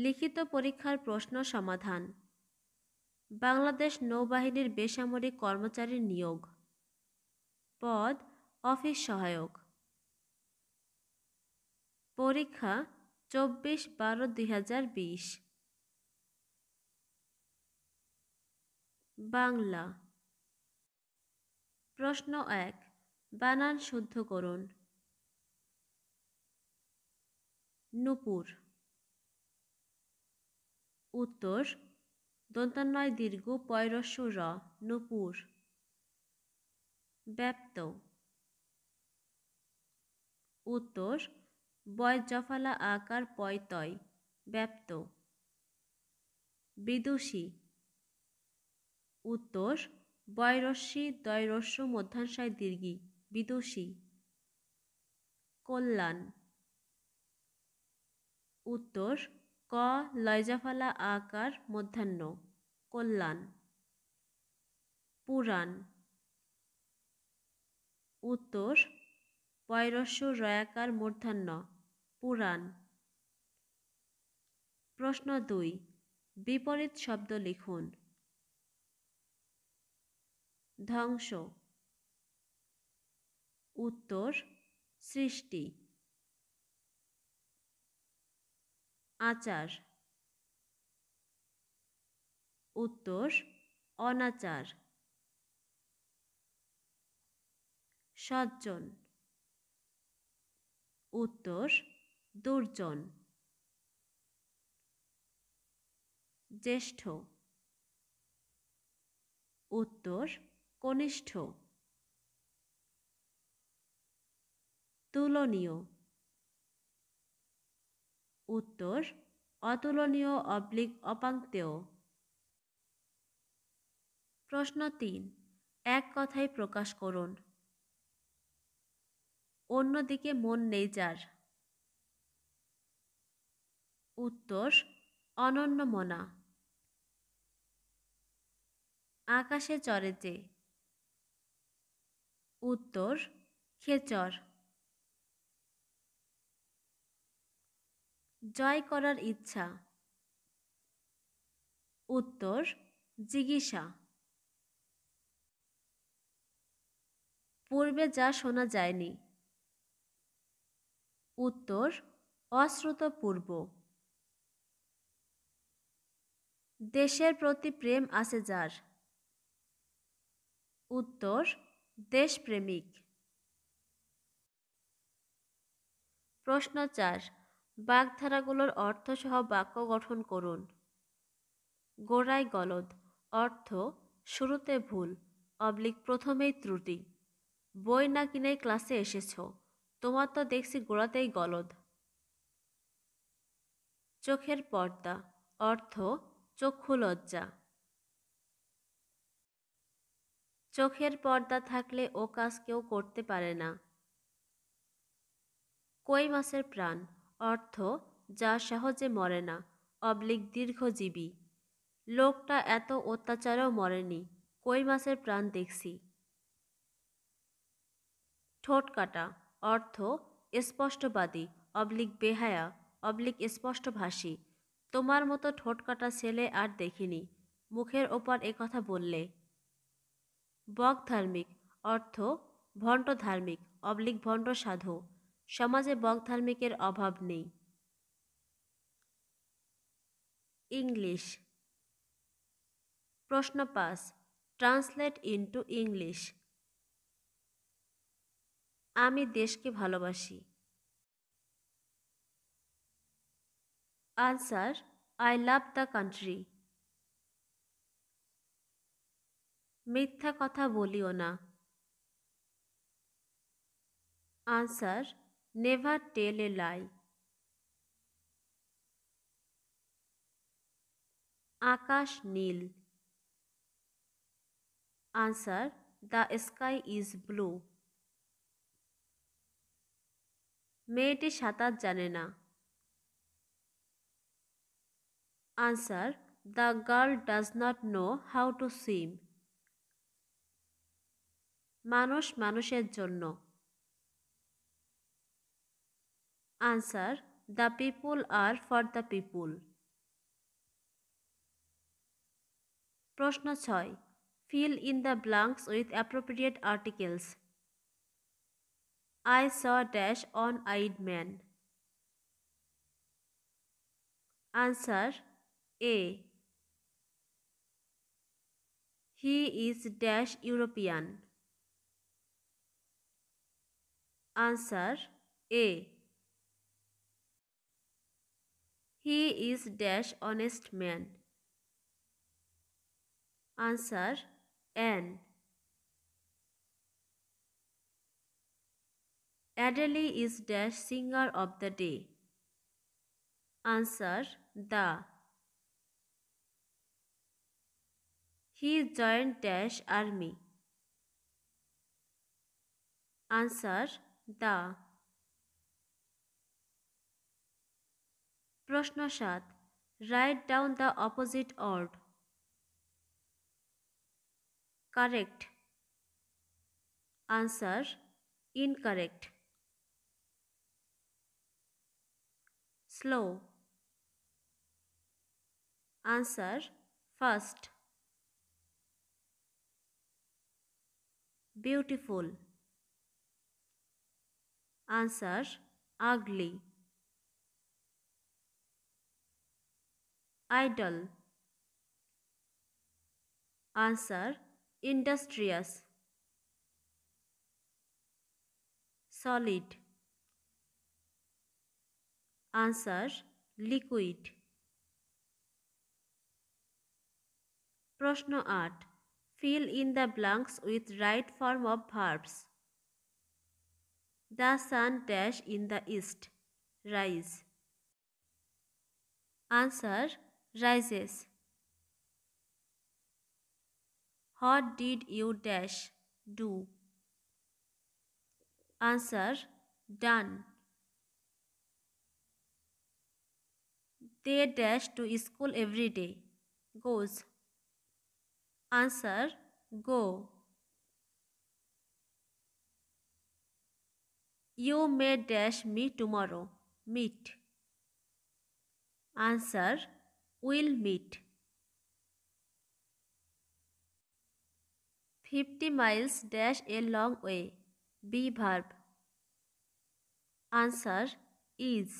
লিখিত পরীক্ষার প্রশ্ন সমাধান। বাংলাদেশ নৌবাহিনীর বেসামরিক কর্মচারীর নিয়োগ। পদ অফিস সহায়ক। পরীক্ষা 24/12/2020। বাংলা। প্রশ্ন 1, বানান শুদ্ধ করুন। নূপুর। উত্তর দন্তান্বয় দীর্ঘ পয়রস্য র, নূপুর। ব্যাপ্ত। উত্তর বয় জফলা আকার পয় তয়, ব্যাপ্ত। বিদুষী। উত্তর বয়রস্যি দয়রস্য মধ্যাংশায় দীর্ঘী, বিদুষী। কল্যাণ। উত্তর ক লয়জাফলা আকার মধ্যাহ্ন, কল্যাণ। পুরাণ। উত্তর পয়রস্য রয়াকার মূর্ধন্য, পুরাণ। প্রশ্ন 2, বিপরীত শব্দ লিখুন। ধ্বংস। উত্তর সৃষ্টি। আচার। উত্তর অনাচার। সজ্জন। উত্তর দুর্জন। জ্যেষ্ঠ। উত্তর কনিষ্ঠ। তুলনীয়। উত্তর অতুলনীয় অপাংক্তেয়। প্রশ্ন 3, এক কথায় প্রকাশ করুন। অন্যদিকে মন নেই যার। উত্তর অনন্যমনা। আকাশে চড়ে যে। উত্তর খেচর। জয় করার ইচ্ছা। উত্তর জিগীষা। পূর্বে যা শোনা যায়নি। উত্তর অশ্রুতপূর্ব। দেশের প্রতি প্রেম আছে যার। উত্তর দেশপ্রেমিক। প্রশ্ন 4, বাগধারাগুলোর অর্থসহ বাক্য গঠন করুন। গোড়ায় গলদ, অর্থ শুরুতে ভুল প্রথমেই ত্রুটি। বই না কিনেই ক্লাসে এসেছ, তোমার তো দেখছি গোড়াতেই গলদ। চোখের পর্দা, অর্থ চক্ষু লজ্জা। চোখের পর্দা থাকলে ও কাজ কেউ করতে পারে না। কই মাছের প্রাণ, অর্থ যা সহজে মরে না দীর্ঘজীবী। লোকটা এত অত্যাচারেও মরেনি, কই মাছের প্রাণ দেখছি। ঠোঁট কাটা, অর্থ স্পষ্টবাদী বেহায়া স্পষ্টভাষী। তোমার মতো ঠোঁট কাটা ছেলে আর দেখিনি, মুখের ওপর একথা বললে। বকধার্মিক, অর্থ ভণ্ড ধার্মিক ভণ্ড সাধু। সমাজে বকধার্মিকের অভাব নেই। ইংলিশ। প্রশ্ন 5, ট্রান্সলেট ইনটু ইংলিশ। আমি দেশকে ভালোবাসি। Answer, I love the country. মিথ্যা কথা বলিও না। Answer, never tell a lie. আকাশ নীল। Answer, the sky is blue. মেয়েটি সাঁতার জানে না। Answer, the girl does not know how to swim. মানুষ মানুষের জন্য। Answer, the people are for the people. প্রশ্ন 6, fill in the blanks with appropriate articles. I saw dash one-eyed man. Answer A. He is dash European. Answer A. He is dash honest man. Answer N. Adele is dash singer of the day. Answer the. He joined dash army. Answer the. প্রশ্ন 7, write down the opposite word. Correct. Answer incorrect. Slow. Answer fast. Beautiful. Answer ugly. Idle. Answer industrious. Solid. Answer liquid. প্রশ্ন 8, fill in the blanks with right form of verbs. The sun dash in the east. Rise. Answer rises. What did you dash do? Answer done. They dash to school every day. Goes. Answer go. You may dash me tomorrow. Meet. Answer will meet. 50 miles dash a long way. Be verb. Answer is.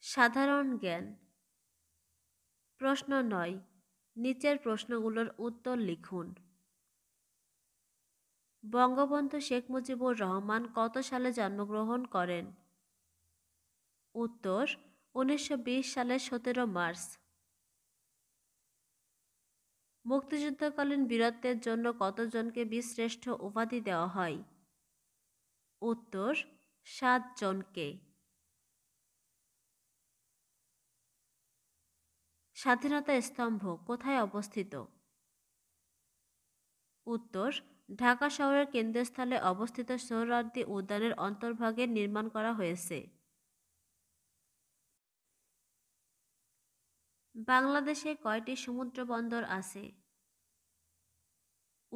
সাধারণ জ্ঞান। প্রশ্ন 9, নিচের প্রশ্নগুলোর উত্তর লিখুন। বঙ্গবন্ধু শেখ মুজিবুর রহমান কত সালে জন্মগ্রহণ করেন? উত্তর 1920 সালের 17 মার্চ। মুক্তিযুদ্ধকালীন বীরত্বের জন্য কতজনকে বীরশ্রেষ্ঠ উপাধি দেওয়া হয়? উত্তর 7 জনকে। স্বাধীনতা স্তম্ভ কোথায় অবস্থিত? উত্তর ঢাকা শহরের কেন্দ্রস্থলে অবস্থিত সোহরাওয়ার্দী উদ্যানের অন্তর্ভাগে নির্মাণ করা হয়েছে। বাংলাদেশে কয়টি সমুদ্র বন্দর আছে?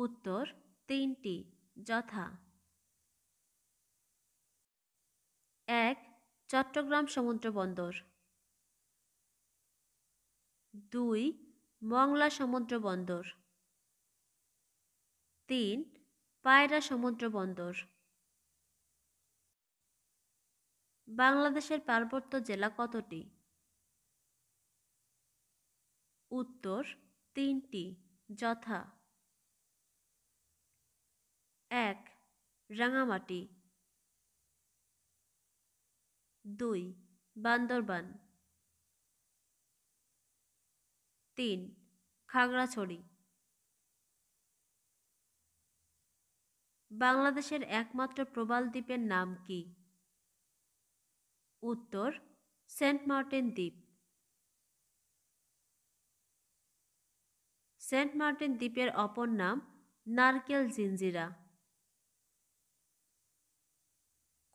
উত্তর 3টি, যথা: 1 চট্টগ্রাম সমুদ্র বন্দর, 2 মংলা সমুদ্র বন্দর, 3 পায়রা সমুদ্র বন্দর। বাংলাদেশের পার্বত্য জেলা কতটি? উত্তর 3টি, যথা: 1 রাঙামাটি, 2 বান্দরবান, 3 খাগড়াছড়ি। বাংলাদেশের একমাত্র প্রবাল দ্বীপের নাম কি? উত্তর সেন্ট মার্টিন দ্বীপ। সেন্ট মার্টিন দ্বীপের অপর নাম নারকেল জিঞ্জিরা।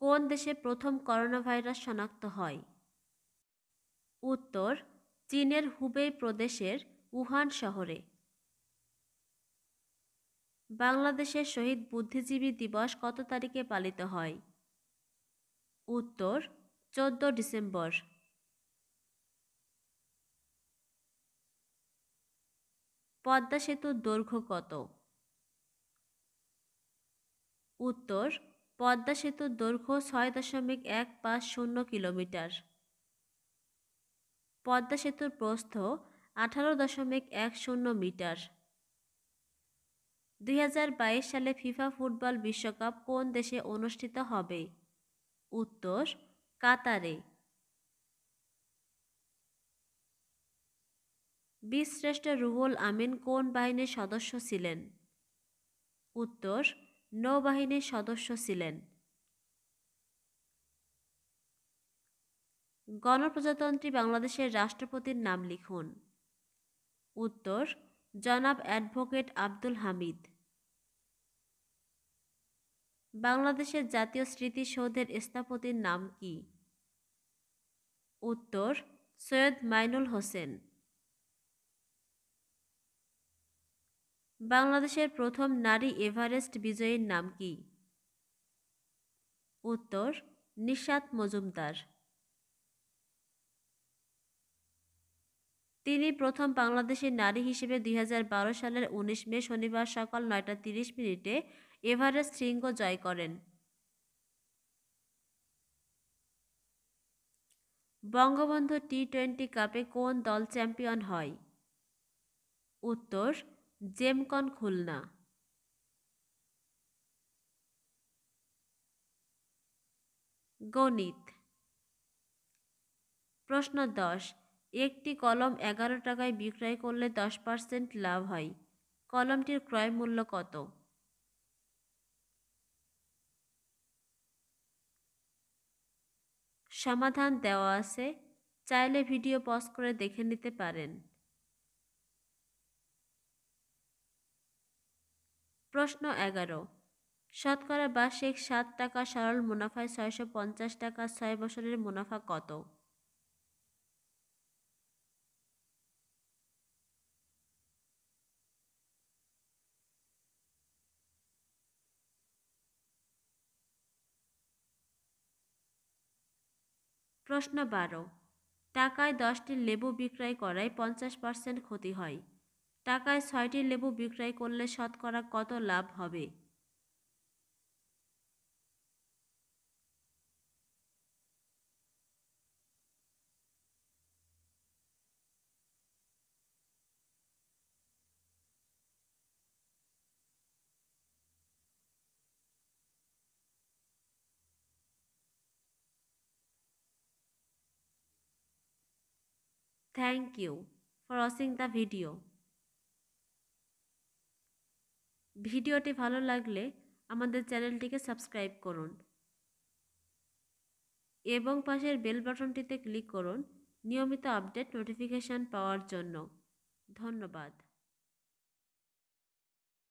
কোন দেশে প্রথম করোনা ভাইরাস শনাক্ত হয়? উত্তর চীনের হুবেই প্রদেশের উহান শহরে। বাংলাদেশের শহীদ বুদ্ধিজীবী দিবস কত তারিখে পালিত হয়? উত্তর 14 ডিসেম্বর। পদ্মা সেতুর দৈর্ঘ্য কত? উত্তর, পদ্মা সেতুর দৈর্ঘ্য 6.150 কিলোমিটার। পদ্মা সেতুর প্রস্থ 18.10 মিটার। 2022 সালে ফিফা ফুটবল বিশ্বকাপ কোন দেশে অনুষ্ঠিত হবে? উত্তর, কাতারে। বীরশ্রেষ্ঠ রুহুল আমিন কোন বাহিনীর সদস্য ছিলেন? উত্তর, নৌবাহিনীর সদস্য ছিলেন। গণপ্রজাতন্ত্রী বাংলাদেশের রাষ্ট্রপতির নাম লিখুন। উত্তর, জনাব অ্যাডভোকেট আব্দুল হামিদ। বাংলাদেশের জাতীয় স্মৃতিসৌধের স্থপতির নাম কি? উত্তর, সৈয়দ মাইনুল হোসেন। বাংলাদেশের প্রথম নারী এভারেস্ট বিজয়ীর নাম কি? উত্তর, নিশাত মজুমদার। তিনি প্রথম বাংলাদেশী নারী হিসেবে 2012 সালের 19 মে শনিবার সকাল 9:30 এভারেস্ট শৃঙ্গ জয় করেন। বঙ্গবন্ধু টি-20 কাপে কোন দল চ্যাম্পিয়ন হয়? উত্তর, জেমকন খুলনা। গণিত প্রশ্ন 10, একটি কলম 11 টাকায় বিক্রয় করলে 10% লাভ হয়। কলমটির ক্রয় মূল্য কত? সমাধান দেওয়া আছে, চাইলে ভিডিও পজ করে দেখে নিতে পারেন। প্রশ্ন 11, শতকরা বার্ষিক 7 টাকা সরল মুনাফায় 650 টাকা 6 বছরের মুনাফা কত? প্রশ্ন 12, টাকায় 10টি লেবু বিক্রয় করায় 50% ক্ষতি হয়। টাকায় 6টি লেবু বিক্রয় করলে শতকরা কত লাভ হবে? Thank you for watching the video. ভিডিওটি ভালো লাগলে আমাদের চ্যানেলটিকে সাবস্ক্রাইব করুন এবং পাশের বেল বাটনটিতে ক্লিক করুন নিয়মিত আপডেট নোটিফিকেশন পাওয়ার জন্য। ধন্যবাদ।